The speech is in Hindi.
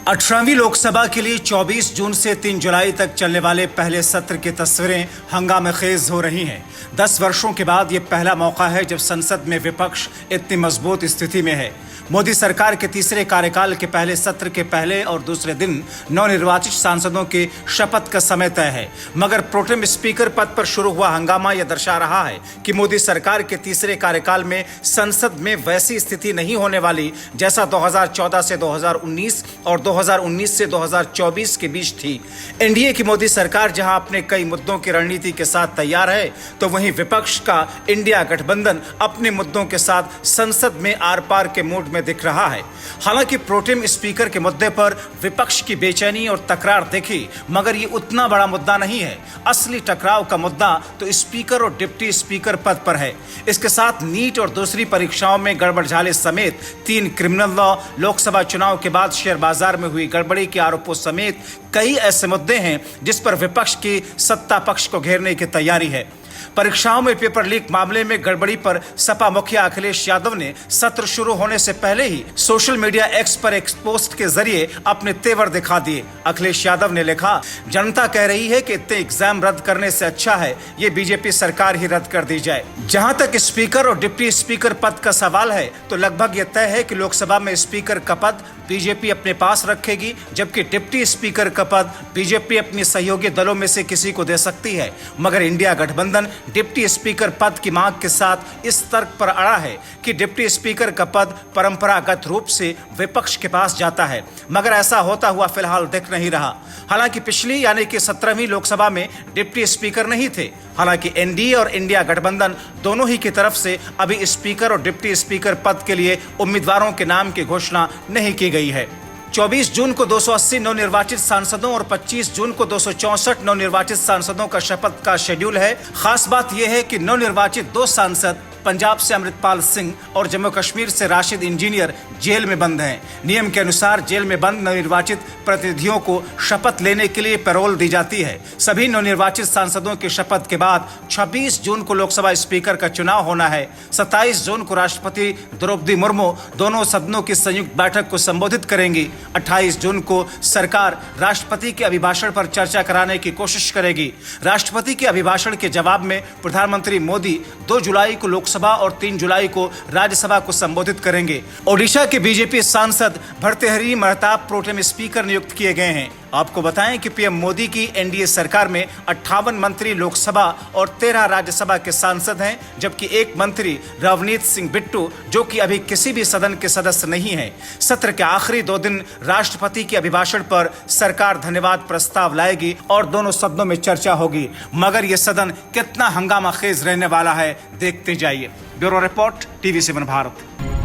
18वीं लोकसभा के लिए 24 जून से 3 जुलाई तक चलने वाले पहले सत्र की तस्वीरें हंगामेखेज हो रही हैं। 10 वर्षों के बाद ये पहला मौका है जब संसद में विपक्ष इतनी मजबूत स्थिति में है। मोदी सरकार के तीसरे कार्यकाल के पहले सत्र के पहले और दूसरे दिन नवनिर्वाचित सांसदों के शपथ का समय तय है, मगर प्रोटेम स्पीकर पद पर शुरू हुआ हंगामा यह दर्शा रहा है कि मोदी सरकार के तीसरे कार्यकाल में संसद में वैसी स्थिति नहीं होने वाली जैसा 2014 से 2019 और 2019 से 2024 के बीच थी। एनडीए की मोदी सरकार जहां अपने कई मुद्दों की रणनीति के साथ तैयार है, तो वहीं विपक्ष का इंडिया गठबंधन अपने मुद्दों के साथ संसद में आर पार के मूड में दिख रहा है। हालांकि प्रोटेम स्पीकर के मुद्दे पर विपक्ष की बेचैनी और तकरार दिखी, मगर ये उतना बड़ा मुद्दा नहीं है। असली टकराव का मुद्दा तो स्पीकर और डिप्टी स्पीकर पद पर है। इसके साथ नीट और दूसरी परीक्षाओं में गड़बड़झाले समेत 3 क्रिमिनल लॉ, लोकसभा चुनाव के बाद शेयर बाजार में हुई गड़बड़ी के आरोपों समेत कई ऐसे मुद्दे हैं जिस पर विपक्ष की सत्ता पक्ष को घेरने की तैयारी है। परीक्षाओं में पेपर लीक मामले में गड़बड़ी पर सपा मुखिया अखिलेश यादव ने सत्र शुरू होने से पहले ही सोशल मीडिया एक्स पर एक पोस्ट के जरिए अपने तेवर दिखा दिए। अखिलेश यादव ने लिखा, जनता कह रही है कि इतने एग्जाम रद्द करने से अच्छा है ये बीजेपी सरकार ही रद्द कर दी जाए। जहां तक स्पीकर और डिप्टी स्पीकर पद का सवाल है, तो लगभग यह तय है कि लोकसभा में स्पीकर का पद बीजेपी अपने पास रखेगी, जबकि डिप्टी स्पीकर का पद बीजेपी अपने सहयोगी दलों में से किसी को दे सकती है। मगर इंडिया गठबंधन डिप्टी स्पीकर पद की मांग के साथ इस तर्क पर अड़ा है कि डिप्टी स्पीकर का पद परंपरागत रूप से विपक्ष के पास जाता है, मगर ऐसा होता हुआ फिलहाल दिख नहीं रहा। हालांकि पिछली यानी कि 17वीं लोकसभा में डिप्टी स्पीकर नहीं थे। हालांकि एनडीए और इंडिया गठबंधन दोनों ही की तरफ से अभी स्पीकर और डिप्टी स्पीकर पद के लिए उम्मीदवारों के नाम की घोषणा नहीं की गई है। 24 जून को 280 नवनिर्वाचित सांसदों और 25 जून को 264 नवनिर्वाचित सांसदों का शपथ का शेड्यूल है। खास बात यह है कि नवनिर्वाचित 2 सांसद पंजाब से अमृतपाल सिंह और जम्मू कश्मीर से राशिद इंजीनियर जेल में बंद हैं। नियम के अनुसार जेल में बंद नवनिर्वाचित प्रतिनिधियों को शपथ लेने के लिए पैरोल दी जाती है। सभी नवनिर्वाचित सांसदों की शपथ के बाद 26 जून को लोकसभा स्पीकर का चुनाव होना है। 27 जून को राष्ट्रपति द्रौपदी मुर्मू दोनों सदनों की संयुक्त बैठक को संबोधित करेंगी। 28 जून को सरकार राष्ट्रपति के अभिभाषण पर चर्चा कराने की कोशिश करेगी। राष्ट्रपति के अभिभाषण के जवाब में प्रधानमंत्री मोदी 2 जुलाई को लोकसभा और 3 जुलाई को राज्यसभा को संबोधित करेंगे। ओडिशा के बीजेपी सांसद भर्तृहरि महताब प्रोटेम स्पीकर नियुक्त किए गए हैं। आपको बताएं कि पीएम मोदी की एनडीए सरकार में 58 मंत्री लोकसभा और 13 राज्यसभा के सांसद हैं, जबकि एक मंत्री रवनीत सिंह बिट्टू जो कि अभी किसी भी सदन के सदस्य नहीं है। सत्र के आखिरी 2 दिन राष्ट्रपति के अभिभाषण पर सरकार धन्यवाद प्रस्ताव लाएगी और दोनों सदनों में चर्चा होगी, मगर यह सदन कितना हंगामाखेज रहने वाला है देखते जाइए। Bureau report, TV7 Bharat.